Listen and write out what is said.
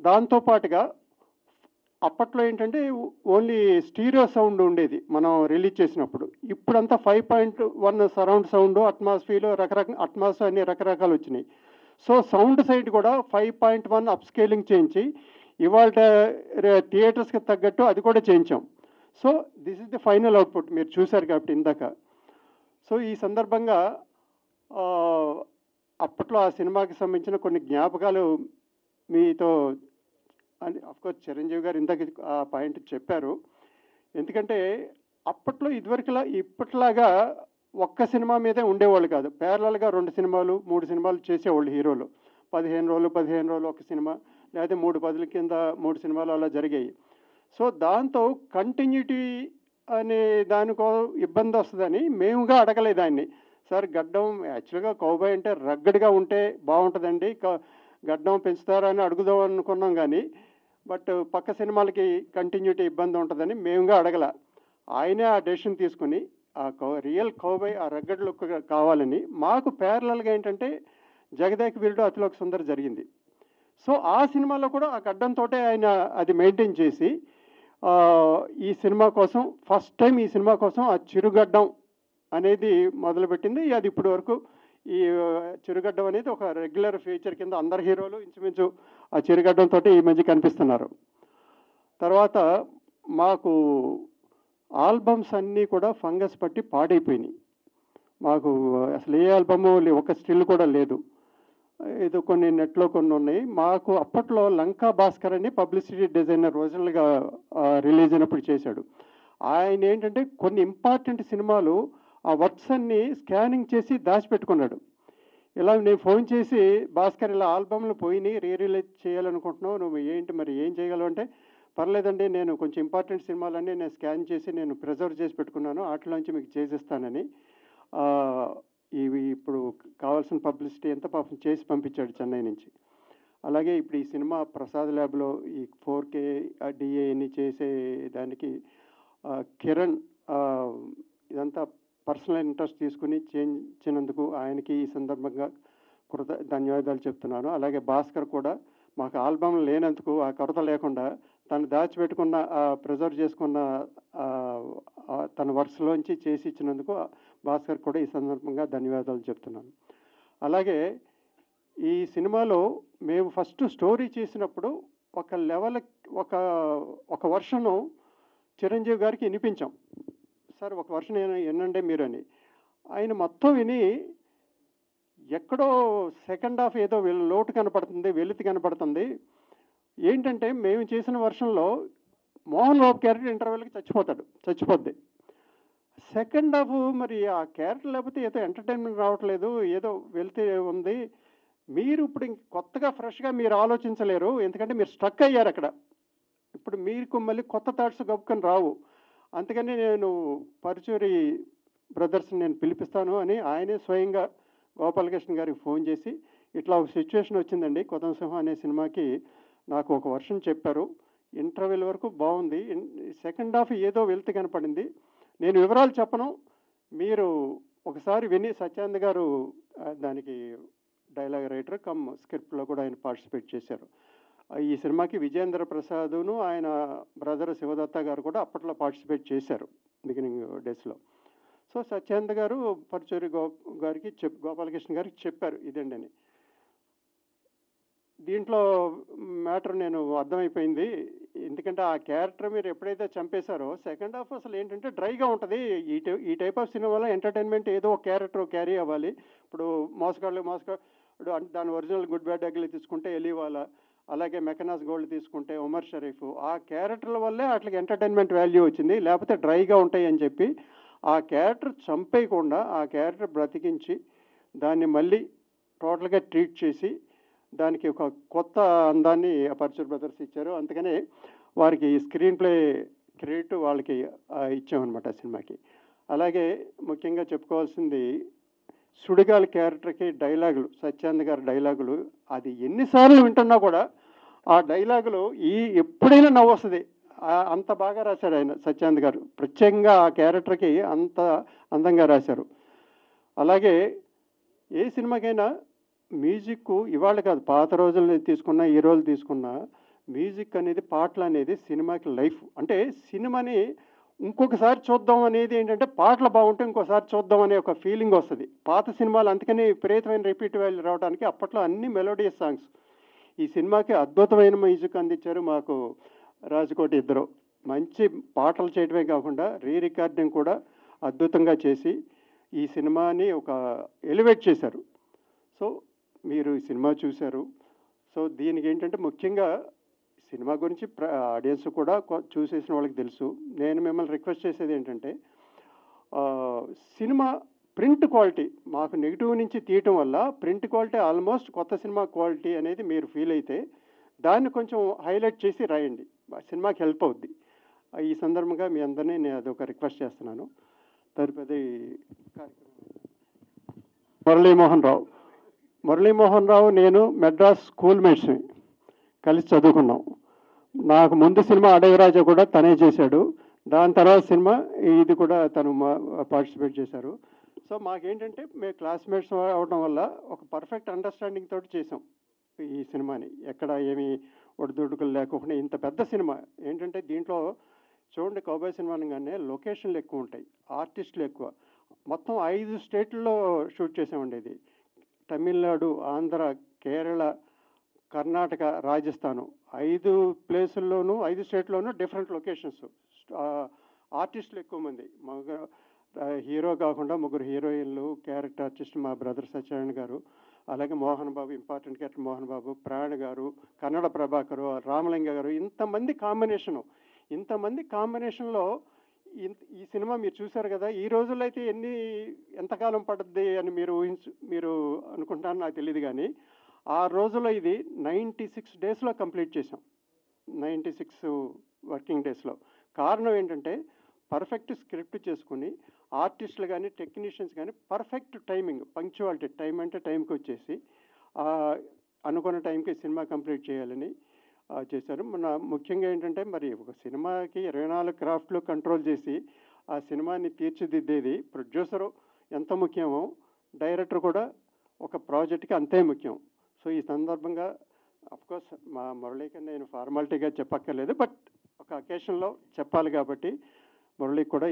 దాంతో పాటుగా అప్పట్లో ఏంటంటే ఓన్లీ స్టీరియో సౌండ్ ఉండేది మనం రిలీజ్ చేసినప్పుడు. ఇప్పుడంతా 5.1 సరౌండ్ సౌండు, అట్మాస్ఫియర్‌లో అట్మాస్ అన్ని రకరకాలు వచ్చినాయి. సో, సౌండ్ సైడ్ కూడా 5.1 అప్‌స్కేలింగ్ చేయించి ఇవాల్ట థియేటర్స్‌కి తగ్గట్టు అది కూడా చేయించాం. So, this is the final output మీరు చూసారు కాబట్టి ఇందాక. సో, ఈ సందర్భంగా ఆహ్, అప్పట్లో ఆ సినిమాకి సంబంధించిన కొన్ని జ్ఞాపకాలు మీతో అని ఆఫ్‌కోర్స్ చిరంజీవి గారు ఇందాక ఆ పాయింట్ చెప్పారు. ఎందుకంటే అప్పట్లో ఇప్పట్లాగా ఒక్క సినిమా మీదే ఉండేవాళ్ళు కాదు. ప్యారలల్‌గా 2 సినిమాలు, 3 సినిమాలు చేసేవాళ్ళు హీరోలు. 15 రోజులు, 15 రోజులు ఒక సినిమా, లేకపోతే 3 పదుల కింద 3 సినిమాలు అలా జరిగాయి. సో, దాంతో కంటిన్యూటీ అనే దానికో ఇబ్బందొస్తదని మేముగా అడగలేదు ఆయన్ని. సార్ గడ్డం యాక్చువల్‌గా కౌబాయ్ అంటే రగ్గడ్‌గా ఉంటే బావుంటదండి. గడ్డం పెంచుతారా అని అడుగుదాం అనుకున్నాం గానీ, బట్ పక్క సినిమాలకి కంటిన్యూటీ ఇబ్బందుంటదని మేముగా అడగల. ఆయనే ఆ డెసిషన్ తీసుకొని రియల్ కౌబాయ్ ఆ రగ్గడ్ లుక్ కావాలని మాకు ప్యారలల్‌గా ఏంటంటే 'జగదేక వీరుడు అతిలోక సుందరి' జరిగింది. సో, ఆ సినిమాలో కూడా ఆ గడ్డంతోటే ఆయన అది మెయింటైన్ చేసి ఈ సినిమా కోసం ఫస్ట్ టైమ్ ఈ సినిమా కోసం ఆ చిరుగడ్డం అనేది మొదలుపెట్టింది. అది ఇప్పటి వరకు ఈ చిరుగడ్డం అనేది ఒక రెగ్యులర్ ఫీచర్ కింద అందరు హీరోలు ఇంచుమించు ఆ చిరుగడ్డంతోటి ఈ మధ్య కనిపిస్తున్నారు. తర్వాత మాకు ఆల్బమ్స్ అన్నీ కూడా ఫంగస్ పట్టి పాడైపోయినాయి. మాకు అసలు ఏ ఆల్బము ఒక స్టిల్ కూడా లేదు. ఏదో కొన్ని నెట్‌లో కొన్నున్నాయి. మాకు అప్పట్లో 'లంకా భాస్కర్' అని పబ్లిసిటీ డిజైనర్ ఒరిజినల్‌గా రిలీజ్ అయినప్పుడు చేశాడు. ఆయనేంటంటే కొన్ని ఇంపార్టెంట్ సినిమాలు ఆ వర్క్స్ అన్నీ స్కానింగ్ చేసి దాచిపెట్టుకున్నాడు. ఇలా నేను ఫోన్ చేసి, "భాస్కర్ ఇలా ఆల్బమ్‌లు పోయినియి. రిలీజ్ చేయాలనుకుంటున్నాం. నువ్వు ఏంటి మరి ఏం చేయగలవు?" అంటే, "పర్లేదండి. నేను కొంచెం ఇంపార్టెంట్ సినిమాలన్నీ నేను స్కాన్ చేసి నేను ప్రిజర్వ్ చేసి పెట్టుకున్నాను. ఆటిలోంచి మీకు చేసిస్తానని." ఆహ్, ఇవి ఇప్పుడు కావాల్సిన పబ్లిసిటీ అంతా పాపం చేసి పంపించాడు చెన్నై నుంచి. అలాగే ఇప్పుడు ఈ సినిమా ప్రసాద్ ల్యాబ్‌లో ఈ 4K డీఏ ఇన్ని చేసే దానికి కిరణ్ ఆహ్, ఇదంతా పర్సనల్ ఇంట్రెస్ట్ తీసుకొని చేయించినందుకు ఆయనకి ఈ సందర్భంగా ధన్యవాదాలు చెప్తున్నాను. అలాగే భాస్కర్ కూడా మాకు ఆల్బమ్ లేనందుకు ఆ కొరత లేకుండా తను దాచిపెట్టుకున్న ప్రిజర్వ్ చేసుకున్న తన వర్క్స్‌లోంచి చేసి ఇచ్చినందుకు భాస్కర్ కూడా ఈ సందర్భంగా ధన్యవాదాలు చెప్తున్నాను. అలాగే ఈ సినిమాలో మేము ఫస్ట్ స్టోరీ చేసినప్పుడు ఒక లెవెల్ ఒక ఒక వర్షను చిరంజీవి గారికి ఇనిపించాం. సార్ ఒక వర్షన్ ఇనండి మీరని. ఆయన మొత్తం విని ఎక్కడో సెకండ్ హాఫ్ ఏదో లోటు కనపడుతుంది, వెలితి కనపడుతుంది. ఏంటంటే మేము చేసిన వర్షన్‌లో Mohan Babu character ఇంటర్వెల్‌కి చచ్చిపోద్ది. Second half మరి ఆ క్యారెక్టర్ లేకపోతే ఏదో ఎంటర్‌టైన్‌మెంట్ రావట్లేదు. ఏదో వెలితి ఉంది. మీరు ఇప్పుడు కొత్తగా ఫ్రెష్‌గా మీరు ఆలోచించలేరు. ఎందుకంటే మీరు స్ట్రక్ అయ్యారక్కడ. ఇప్పుడు మీకు మళ్ళీ కొత్త థాట్స్ గబుక్కని రావు. అందుకని నేను పరుచూరి బ్రదర్స్‌ని నేను పిలిపిస్తాను అని ఆయనే స్వయంగా గోపాలకృష్ణ గారికి ఫోన్ చేసి, "ఇట్లా ఒక సిట్యుయేషన్ వచ్చిందండి. 'కొదమ సింహం' అనే సినిమాకి నాకు ఒక వర్షన్ చెప్పారు. ఇంటర్వెల్ వరకు బావుంది. సెకండ్ హాఫ్ ఏదో వెలితి కనపడింది. నేను వివరాలు చెప్పను. మీరు ఒకసారి విని" సత్యానంద్ గారు దానికి డైలాగ్ రైటర్ కమ్ స్క్రిప్ట్‌లో కూడా ఆయన పార్టిసిపేట్ చేశారు. ఈ సినిమాకి విజయేంద్ర ప్రసాదును, ఆయన బ్రదర్ శివదత్త గారు కూడా అప్పట్లో పార్టిసిపేట్ చేశారు బిగినింగ్ డేస్‌లో. సో, సత్యానంద్ గారు పరుచూరి గారికి గోపాలకృష్ణ గారికి చెప్పారు ఇదండి అని. దీంట్లో మ్యాటర్ నేను అర్థమైపోయింది. ఎందుకంటే ఆ క్యారెక్టర్ మీరు ఎప్పుడైతే చంపేశారో సెకండ్ హాఫ్ అసలేంటంటే డ్రైగా ఉంటది. ఈ టైప్ ఆఫ్ సినిమాలో ఎంటర్‌టైన్‌మెంట్ ఏదో ఒక క్యారెక్టర్ క్యారీ అవ్వాలి. ఇప్పుడు మోసగాడు అంటే దాని ఒరిజినల్ 'గుడ్ బ్యాడ్ అగ్లీ' తీసుకుంటే ఎలీవాలా, అలాగే 'మెకనాస్ గోల్డ్' తీసుకుంటే ఉమర్ షరీఫ్. ఆ క్యారెక్టర్ల వల్లే ఆటిలకి ఎంటర్‌టైన్‌మెంట్ వాల్యూ వచ్చింది. లేకపోతే డ్రైగా ఉంటాయని చెప్పి ఆ క్యారెక్టర్ చంపేయకుండా ఆ క్యారెక్టర్ బ్రతికించి దాన్ని మళ్ళీ టోటల్‌గా ట్రీట్ చేసి దానికి ఒక కొత్త అందాన్ని పరచూర్ బ్రదర్స్ ఇచ్చారు. అందుకనే వారికి స్క్రీన్ ప్లే క్రెడిట్ వాళ్ళకి ఇచ్చామనమాట ఆ సినిమాకి. అలాగే ముఖ్యంగా చెప్పుకోవాల్సింది సుడిగాలి క్యారెక్టర్‌కి డైలాగులు, సత్యానంద్ గారి డైలాగులు అది ఎన్ని సార్లు వింటున్నా కూడా ఆ డైలాగులు ఎప్పుడైనా నవ్వొస్తది. అంత బాగా రాశాడు ఆయన సత్యానంద్ గారు. ప్రత్యేకంగా ఆ క్యారెక్టర్‌కి అంత అందంగా రాశారు. అలాగే ఏ సినిమాకైనా మ్యూజిక్కు ఇవాళ కాదు పాత రోజుల్ని తీసుకున్నా, ఈ రోజులు తీసుకున్నా మ్యూజిక్ అనేది, పాటలు అనేది సినిమాకి లైఫ్. అంటే సినిమాని ఇంకొకసారి చూద్దాం అనేది ఏంటంటే, పాటలు బాగుంటే ఇంకోసారి చూద్దాం అనే ఒక ఫీలింగ్ వస్తది. పాత సినిమాలు అందుకని విపరీతమైన రిపీట్ వాల్యూ రావడానికి అప్పట్లో అన్ని మెలోడియస్ సాంగ్స్. ఈ సినిమాకి అద్భుతమైన మ్యూజిక్ అందించారు మాకు రాజకోటి ఇద్దరు. మంచి పాటలు చేయడమే కాకుండా రికార్డింగ్ కూడా అద్భుతంగా చేసి ఈ సినిమాని ఒక ఎలివేట్ చేశారు. సో మీరు ఈ సినిమా చూశారు. సో దీనికి ఏంటంటే ముఖ్యంగా సినిమా గురించి ఆడియన్స్ కూడా చూసేసిన వాళ్ళకి తెలుసు. నేను మిమ్మల్ని రిక్వెస్ట్ చేసేది ఏంటంటే, సినిమా ప్రింట్ క్వాలిటీ మాకు నెగిటివ్ నుంచి తీయటం వల్ల ప్రింట్ క్వాలిటీ ఆల్మోస్ట్ కొత్త సినిమా క్వాలిటీ అనేది మీరు ఫీల్ అయితే దాన్ని కొంచెం హైలైట్ చేసి రాయండి. సినిమాకి హెల్ప్ అవుద్ది. ఈ సందర్భంగా మీ అందరినీ నేను అదొక రిక్వెస్ట్ చేస్తున్నాను. తదుపరి మురళీమోహన్ రావు. మురళీమోహన్ రావు నేను మెడ్రాస్ స్కూల్ మేట్స్ని కలిసి చదువుకున్నాం. నాకు ముందు సినిమా అడవిరాజా కూడా తనే చేశాడు. దాని తర్వాత సినిమా ఇది కూడా తను పార్టిసిపేట్ చేశారు. సో మాకేంటంటే మేము క్లాస్మేట్స్ అవడం వల్ల ఒక పర్ఫెక్ట్ అండర్స్టాండింగ్ తోటి చేసాం ఈ సినిమాని. ఎక్కడ ఏమి ఒడిదుడుకులు లేకుండా ఇంత పెద్ద సినిమా ఏంటంటే దీంట్లో చూడండి, కౌబాయ్ సినిమా అనగానే లొకేషన్లు ఎక్కువ ఉంటాయి, ఆర్టిస్టులు ఎక్కువ. మొత్తం 5 స్టేట్లలో షూట్ చేసామండి. ఇది తమిళనాడు, ఆంధ్ర, కేరళ, కర్ణాటక, రాజస్థాను 5 ప్లేసుల్లోనూ 5 స్టేట్లోనూ డిఫరెంట్ లొకేషన్స్. ఆర్టిస్టులు ఎక్కువ మంది. హీరో కాకుండా 3 హీరోయిన్లు, క్యారెక్టర్ ఆర్టిస్ట్ మా బ్రదర్ సత్యనారాయణ గారు, అలాగే Mohan Babu, important character Mohan Babu, PRAN గారు, కన్నడ ప్రభాకరు, రామలింగ గారు, ఇంతమంది కాంబినేషన్లో ఈ సినిమా మీరు చూశారు కదా. ఈ రోజుల్లో అయితే ఎంతకాలం పడుద్ది అని మీరు అనుకుంటారని నాకు తెలియదు, కానీ ఆ రోజుల్లో ఇది 96 డేస్లో కంప్లీట్ చేసాం. 96 వర్కింగ్ డేస్లో. కారణం ఏంటంటే పర్ఫెక్ట్ స్క్రిప్ట్ చేసుకుని ఆర్టిస్టులు కానీ టెక్నీషియన్స్ కానీ పర్ఫెక్ట్ టైమింగ్, పంక్చువాలిటీ, టైం అంటే టైంకి వచ్చేసి అనుకున్న టైంకి సినిమా కంప్లీట్ చేయాలని చేశారు. ముఖ్యంగా ఏంటంటే మరి ఒక సినిమాకి 24 క్రాఫ్ట్లు కంట్రోల్ చేసి ఆ సినిమాని తీర్చిదిద్దేది ప్రొడ్యూసరు ఎంత ముఖ్యమో డైరెక్టర్ కూడా ఒక ప్రాజెక్ట్కి అంతే ముఖ్యం. సో ఈ సందర్భంగా అఫ్కోర్స్ మా మురళీకి నేను ఫార్మాలిటీగా చెప్పక్కర్లేదు, బట్ ఒక అకేషన్లో చెప్పాలి కాబట్టి మురళికి కూడా